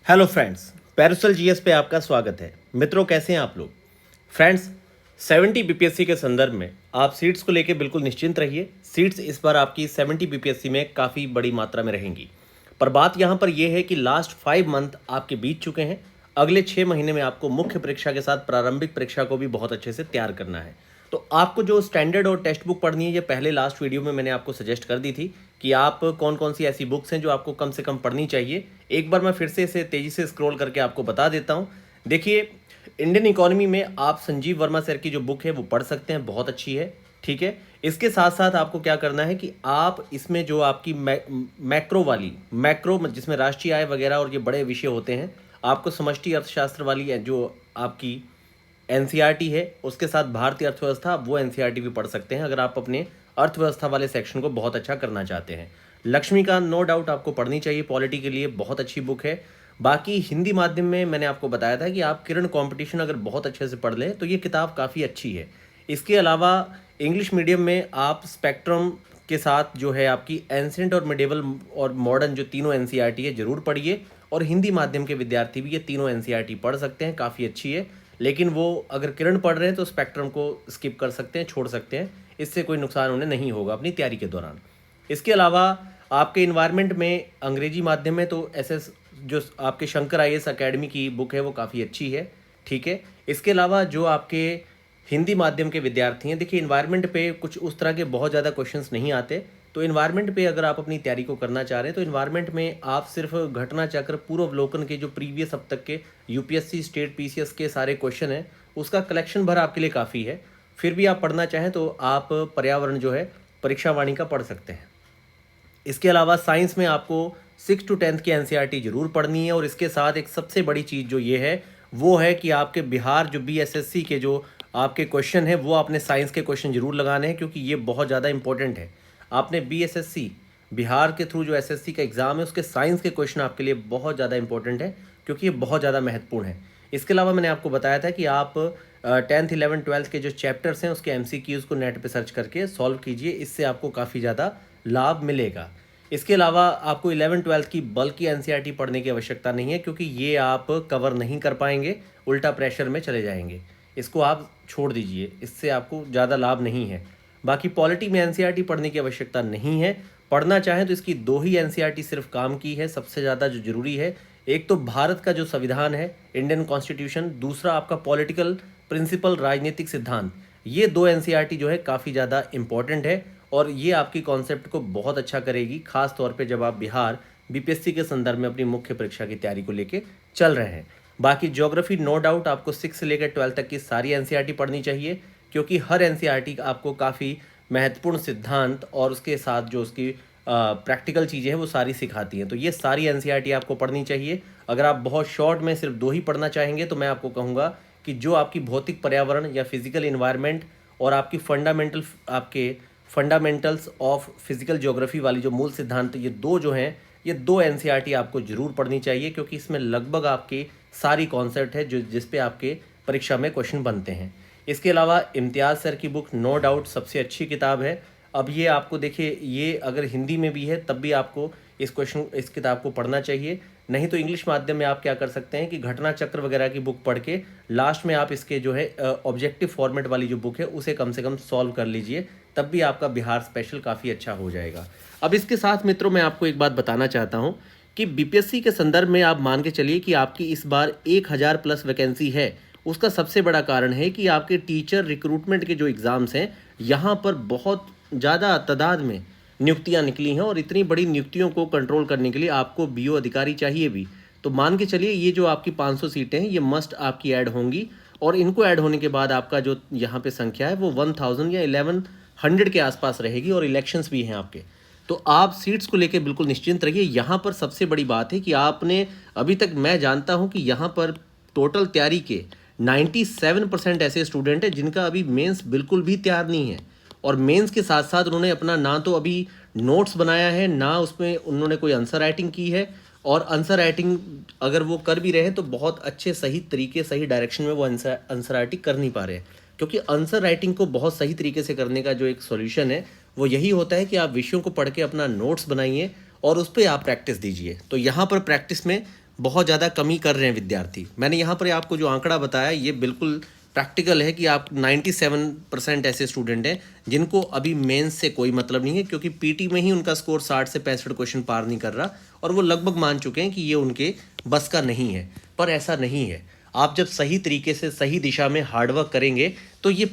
Hello friends, Paracel GS पे आपका स्वागत है। मित्रों, कैसे हैं आप लोग? फ्रेंड्स, 70 बीपीएससी के संदर्भ में आप सीट्स को लेकर बिल्कुल निश्चिंत रहिए। सीट्स इस बार आपकी 70 बीपीएससी में काफ़ी बड़ी मात्रा में रहेंगी। पर बात यहाँ पर यह है कि लास्ट 5 मंथ आपके बीत चुके हैं। अगले 6 महीने में आपको मुख्य परीक्षा के साथ प्रारंभिक परीक्षा को भी बहुत अच्छे से तैयार करना है। तो आपको जो स्टैंडर्ड और टेक्स्ट बुक पढ़नी है, ये पहले लास्ट वीडियो में मैंने आपको सजेस्ट कर दी थी कि आप कौन कौन सी ऐसी बुक्स हैं जो आपको कम से कम पढ़नी चाहिए। एक बार मैं फिर से इसे तेज़ी से स्क्रॉल करके आपको बता देता हूँ। देखिए, इंडियन इकोनॉमी में आप संजीव वर्मा सर की जो बुक है वो पढ़ सकते हैं, बहुत अच्छी है। ठीक है, इसके साथ साथ आपको क्या करना है कि आप इसमें जो आपकी मैक्रो जिसमें राष्ट्रीय आय वगैरह और ये बड़े विषय होते हैं, आपको समष्टि अर्थशास्त्र वाली जो आपकी एनसीईआरटी है, उसके साथ भारतीय अर्थव्यवस्था, वो एनसीईआरटी भी पढ़ सकते हैं अगर आप अपने अर्थव्यवस्था वाले सेक्शन को बहुत अच्छा करना चाहते हैं। लक्ष्मीकांत नो डाउट आपको पढ़नी चाहिए, पॉलिटी के लिए बहुत अच्छी बुक है। बाकी हिंदी माध्यम में मैंने आपको बताया था कि आप किरण कंपटीशन अगर बहुत अच्छे से पढ़ लें तो ये किताब काफ़ी अच्छी है। इसके अलावा इंग्लिश मीडियम में आप स्पेक्ट्रम के साथ जो है आपकी एंसेंट और मिडेवल और मॉडर्न जो तीनों एनसीईआरटी है ज़रूर पढ़िए। और हिंदी माध्यम के विद्यार्थी भी ये तीनों एनसीईआरटी पढ़ सकते हैं, काफ़ी अच्छी है। लेकिन वो अगर किरण पढ़ रहे हैं तो स्पेक्ट्रम को स्किप कर सकते हैं, छोड़ सकते हैं, इससे कोई नुकसान उन्हें नहीं होगा अपनी तैयारी के दौरान। इसके अलावा आपके इन्वायरमेंट में अंग्रेजी माध्यम में तो एसएस जो आपके शंकर आईएएस अकेडमी की बुक है वो काफ़ी अच्छी है। ठीक है, इसके अलावा जो आपके हिंदी माध्यम के विद्यार्थी हैं, देखिए इन्वायरमेंट पे कुछ उस तरह के बहुत ज़्यादा क्वेश्चंस नहीं आते। तो इन्वायरमेंट पे अगर आप अपनी तैयारी को करना चाह रहे हैं तो इन्वायरमेंट में आप सिर्फ घटना चक्र पूर्वावलोकन के जो प्रीवियस अब तक के यूपीएससी स्टेट पीसीएस के सारे क्वेश्चन हैं उसका कलेक्शन भर आपके लिए काफ़ी है। फिर भी आप पढ़ना चाहें तो आप पर्यावरण जो है परीक्षा वाणी का पढ़ सकते हैं। इसके अलावा साइंस में आपको 6 to 10 की एनसीईआरटी जरूर पढ़नी है। और इसके साथ एक सबसे बड़ी चीज़ जो ये है वो है कि आपके बिहार जो बीएसएससी के जो आपके क्वेश्चन है वो आपने साइंस के क्वेश्चन जरूर लगाने हैं, क्योंकि ये बहुत ज़्यादा इंपॉर्टेंट है। आपने बीएसएससी बिहार के थ्रू जो एसएससी का एग्ज़ाम है उसके साइंस के क्वेश्चन आपके लिए बहुत ज़्यादा इंपॉर्टेंट है, क्योंकि ये बहुत ज़्यादा महत्वपूर्ण है। इसके अलावा मैंने आपको बताया था कि आप 10th 11th 12th के जो चैप्टर्स हैं उसके एमसीक्यूज़ को नेट पे सर्च करके सॉल्व कीजिए, इससे आपको काफ़ी ज़्यादा लाभ मिलेगा। इसके अलावा आपको 11th 12th की बल्क की एनसीईआरटी पढ़ने की आवश्यकता नहीं है, क्योंकि ये आप कवर नहीं कर पाएंगे, उल्टा प्रेशर में चले जाएंगे। इसको आप छोड़ दीजिए, इससे आपको ज़्यादा लाभ नहीं है। बाकी पॉलिटी में एनसीईआरटी पढ़ने की आवश्यकता नहीं है। पढ़ना चाहें तो इसकी 2 ही एनसीईआरटी सिर्फ काम की है, सबसे ज़्यादा जो जरूरी है, एक तो भारत का जो संविधान है इंडियन कॉन्स्टिट्यूशन, दूसरा आपका पॉलिटिकल प्रिंसिपल राजनीतिक सिद्धांत। ये 2 एनसीईआरटी जो है काफ़ी ज़्यादा इंपॉर्टेंट है और ये आपकी कॉन्सेप्ट को बहुत अच्छा करेगी, खास तौर पे जब आप बिहार बीपीएससी के संदर्भ में अपनी मुख्य परीक्षा की तैयारी को लेके चल रहे हैं। बाकी ज्योग्राफी नो डाउट आपको 6 से लेकर 12 तक की सारी एनसीईआरटी पढ़नी चाहिए, क्योंकि हर एनसीईआरटी आपको काफ़ी महत्वपूर्ण सिद्धांत और उसके साथ जो उसकी प्रैक्टिकल चीज़ें हैं वो सारी सिखाती हैं। तो ये सारी एनसीईआरटी आपको पढ़नी चाहिए। अगर आप बहुत शॉर्ट में सिर्फ 2 ही पढ़ना चाहेंगे तो मैं आपको कहूँगा कि जो आपकी भौतिक पर्यावरण या फिजिकल इन्वायरमेंट और आपकी फंडामेंटल्स ऑफ फिजिकल ज्योग्राफी वाली जो मूल सिद्धांत, ये 2 जो हैं, ये 2 एनसीईआरटी आपको जरूर पढ़नी चाहिए, क्योंकि इसमें लगभग आपकी सारी कॉन्सेप्ट है जो जिस पे आपके परीक्षा में क्वेश्चन बनते हैं। इसके अलावा इम्तियाज़ सर की बुक नो डाउट सबसे अच्छी किताब है। अब ये आपको देखिए, ये अगर हिंदी में भी है तब भी आपको इस किताब को पढ़ना चाहिए। नहीं तो इंग्लिश माध्यम में आप क्या कर सकते हैं कि घटना चक्र वगैरह की बुक पढ़ के लास्ट में आप इसके जो है ऑब्जेक्टिव फॉर्मेट वाली जो बुक है उसे कम से कम सॉल्व कर लीजिए, तब भी आपका बिहार स्पेशल काफ़ी अच्छा हो जाएगा। अब इसके साथ मित्रों मैं आपको एक बात बताना चाहता हूँ कि बीपीएससी के संदर्भ में आप मान के चलिए कि आपकी इस बार 1000 प्लस वैकेंसी है। उसका सबसे बड़ा कारण है कि आपके टीचर रिक्रूटमेंट के जो एग्ज़ाम्स हैं यहाँ पर बहुत ज़्यादा तादाद में नियुक्तियाँ निकली हैं, और इतनी बड़ी नियुक्तियों को कंट्रोल करने के लिए आपको बीओ अधिकारी चाहिए भी। तो मान के चलिए ये जो आपकी 500 सीटें हैं ये मस्ट आपकी ऐड होंगी, और इनको ऐड होने के बाद आपका जो यहाँ पे संख्या है वो 1000 या 1100 के आसपास रहेगी, और इलेक्शंस भी हैं आपके। तो आप सीट्स को लेकर बिल्कुल निश्चिंत रहिए। यहाँ पर सबसे बड़ी बात है कि आपने अभी तक, मैं जानता हूँ कि यहाँ पर टोटल तैयारी के 97% ऐसे स्टूडेंट हैं जिनका अभी मेंस बिल्कुल भी तैयार नहीं है, और मेंस के साथ साथ उन्होंने अपना ना तो अभी नोट्स बनाया है, ना उसमें उन्होंने कोई आंसर राइटिंग की है। और आंसर राइटिंग अगर वो कर भी रहे हैं तो बहुत अच्छे सही तरीके सही डायरेक्शन में वो आंसर राइटिंग कर नहीं पा रहे हैं, क्योंकि आंसर राइटिंग को बहुत सही तरीके से करने का जो एक सॉल्यूशन है वो यही होता है कि आप विषयों को पढ़ के अपना नोट्स बनाइए और उस पर आप प्रैक्टिस दीजिए। तो यहाँ पर प्रैक्टिस में बहुत ज़्यादा कमी कर रहे हैं विद्यार्थी। मैंने यहाँ पर आपको जो आंकड़ा बताया ये बिल्कुल प्रैक्टिकल है कि आप 97% ऐसे स्टूडेंट हैं जिनको अभी मेंस से कोई मतलब नहीं है, क्योंकि पीटी में ही उनका स्कोर 60 से 65 क्वेश्चन पार नहीं कर रहा और वो लगभग मान चुके हैं कि ये उनके बस का नहीं है। पर ऐसा नहीं है। आप जब सही तरीके से सही दिशा में हार्डवर्क करेंगे तो ये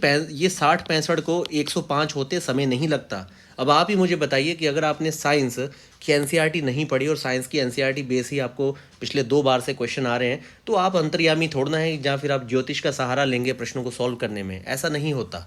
60-65 को 105 होते समय नहीं लगता। अब आप ही मुझे बताइए कि अगर आपने साइंस की एनसीईआरटी नहीं पढ़ी और साइंस की एनसीईआरटी बेस ही आपको पिछले 2 बार से क्वेश्चन आ रहे हैं, तो आप अंतर्यामी थोड़ना है या फिर आप ज्योतिष का सहारा लेंगे प्रश्नों को सॉल्व करने में। ऐसा नहीं होता।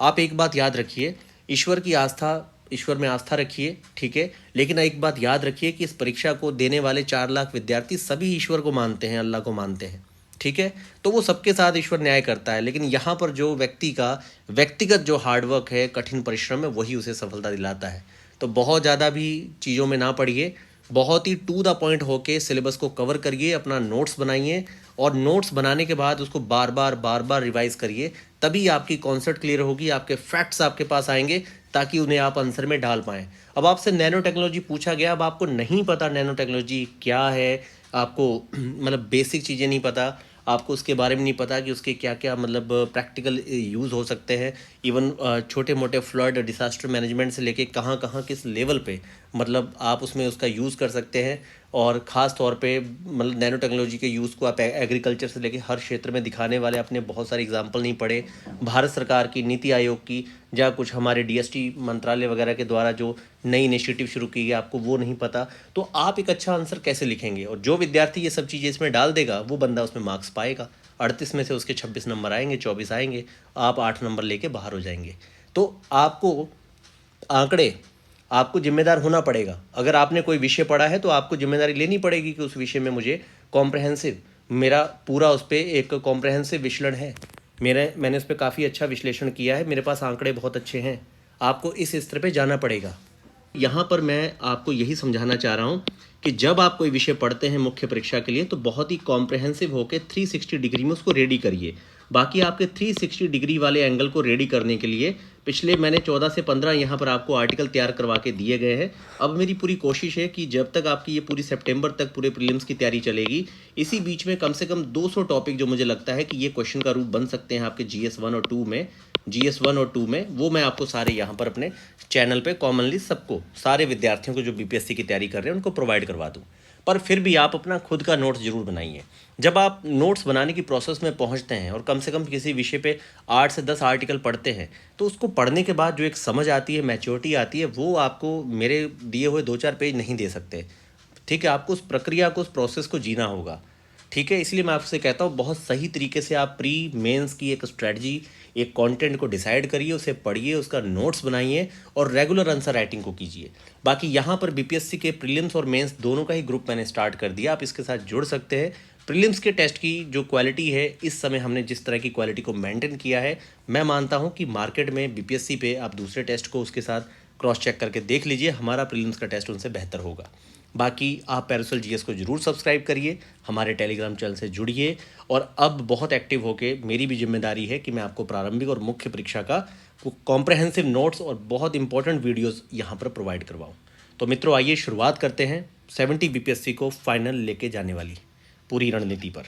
आप एक बात याद रखिए, ईश्वर में आस्था रखिए, ठीक है, लेकिन एक बात याद रखिए कि इस परीक्षा को देने वाले 4 लाख विद्यार्थी सभी ईश्वर को मानते हैं, अल्लाह को मानते हैं, ठीक है। तो वो सबके साथ ईश्वर न्याय करता है, लेकिन यहाँ पर जो व्यक्ति का व्यक्तिगत जो हार्डवर्क है, कठिन परिश्रम है, वही उसे सफलता दिलाता है। तो बहुत ज़्यादा भी चीज़ों में ना पढ़िए, बहुत ही टू द पॉइंट होके सिलेबस को कवर करिए, अपना नोट्स बनाइए और नोट्स बनाने के बाद उसको बार बार रिवाइज करिए। तभी आपकी कॉन्सेप्ट क्लियर होगी, आपके फैक्ट्स आपके पास आएंगे ताकि उन्हें आप आंसर में डाल पाएँ। अब आपसे नैनो टेक्नोलॉजी पूछा गया, अब आपको नहीं पता नैनो टेक्नोलॉजी क्या है, आपको मतलब बेसिक चीज़ें नहीं पता, आपको उसके बारे में नहीं पता कि उसके क्या क्या मतलब प्रैक्टिकल यूज़ हो सकते हैं। इवन छोटे मोटे फ्लड डिसास्टर मैनेजमेंट से लेके कहाँ कहाँ किस लेवल पे मतलब आप उसमें उसका यूज़ कर सकते हैं। और ख़ास तौर पे मतलब नैनो टेक्नोलॉजी के यूज़ को आप एग्रीकल्चर से लेके हर क्षेत्र में दिखाने वाले आपने बहुत सारे एग्जाम्पल नहीं पढ़े। भारत सरकार की नीति आयोग की या कुछ हमारे डीएसटी मंत्रालय वगैरह के द्वारा जो नई इनिशिएटिव शुरू की है, आपको वो नहीं पता, तो आप एक अच्छा आंसर कैसे लिखेंगे। और जो विद्यार्थी ये सब चीज़ें इसमें डाल देगा वो बंदा उसमें मार्क्स पाएगा। 38 में से उसके 26 नंबर आएंगे, 24 आएंगे, आप 8 नंबर लेके बाहर हो जाएंगे। तो आपको आंकड़े आपको जिम्मेदार होना पड़ेगा। अगर आपने कोई विषय पढ़ा है तो आपको जिम्मेदारी लेनी पड़ेगी कि उस विषय में मुझे कॉम्प्रहेंसिव, मेरा पूरा उस पर एक कॉम्प्रहेंसिव विश्लेषण है, मैंने उस पर काफ़ी अच्छा विश्लेषण किया है, मेरे पास आंकड़े बहुत अच्छे हैं। आपको इस स्तर पे जाना पड़ेगा। यहाँ पर मैं आपको यही समझाना चाह रहा हूँ कि जब आप कोई विषय पढ़ते हैं मुख्य परीक्षा के लिए तो बहुत ही कॉम्प्रहेंसिव होकर 360 डिग्री में उसको रेडी करिए। बाकी आपके 360 डिग्री वाले एंगल को रेडी करने के लिए पिछले मैंने 14 से 15 यहाँ पर आपको आर्टिकल तैयार करवा के दिए गए हैं। अब मेरी पूरी कोशिश है कि जब तक आपकी ये पूरी सितंबर तक पूरे प्रीलिम्स की तैयारी चलेगी, इसी बीच में कम से कम 200 टॉपिक जो मुझे लगता है कि ये क्वेश्चन का रूप बन सकते हैं आपके GS 1 और 2 में, GS 1 और 2 में, वो मैं आपको सारे यहाँ पर अपने चैनल पे कॉमनली सबको, सारे विद्यार्थियों को जो BPSC की तैयारी कर रहे हैं उनको प्रोवाइड करवा दूँ। पर फिर भी आप अपना खुद का नोट्स जरूर बनाइए। जब आप नोट्स बनाने की प्रोसेस में पहुंचते हैं और कम से कम किसी विषय पे 8 से 10 आर्टिकल पढ़ते हैं तो उसको पढ़ने के बाद जो एक समझ आती है, मैच्योरिटी आती है, वो आपको मेरे दिए हुए 2-4 पेज नहीं दे सकते। ठीक है, आपको उस प्रक्रिया को, उस प्रोसेस को जीना होगा। ठीक है, इसलिए मैं आपसे कहता हूँ बहुत सही तरीके से आप प्री मेंस की एक स्ट्रेटजी, एक कंटेंट को डिसाइड करिए, उसे पढ़िए, उसका नोट्स बनाइए और रेगुलर आंसर राइटिंग को कीजिए। बाकी यहाँ पर BPSC के प्रीलिम्स और मेंस दोनों का ही ग्रुप मैंने स्टार्ट कर दिया, आप इसके साथ जुड़ सकते हैं। प्रीलिम्स के टेस्ट की जो क्वालिटी है, इस समय हमने जिस तरह की क्वालिटी को मेंटेन किया है, मैं मानता हूँ कि मार्केट में BPSC पे आप दूसरे टेस्ट को उसके साथ क्रॉस चेक करके देख लीजिए, हमारा प्रीलिम्स का टेस्ट उनसे बेहतर होगा। बाकी आप पैरासोल GS को जरूर सब्सक्राइब करिए, हमारे टेलीग्राम चैनल से जुड़िए और अब बहुत एक्टिव होके मेरी भी जिम्मेदारी है कि मैं आपको प्रारंभिक और मुख्य परीक्षा का कॉम्प्रहेंसिव नोट्स और बहुत इंपॉर्टेंट वीडियोस यहाँ पर प्रोवाइड करवाऊँ। तो मित्रों, आइए शुरुआत करते हैं 70 BPSC को फाइनल लेके जाने वाली पूरी रणनीति पर।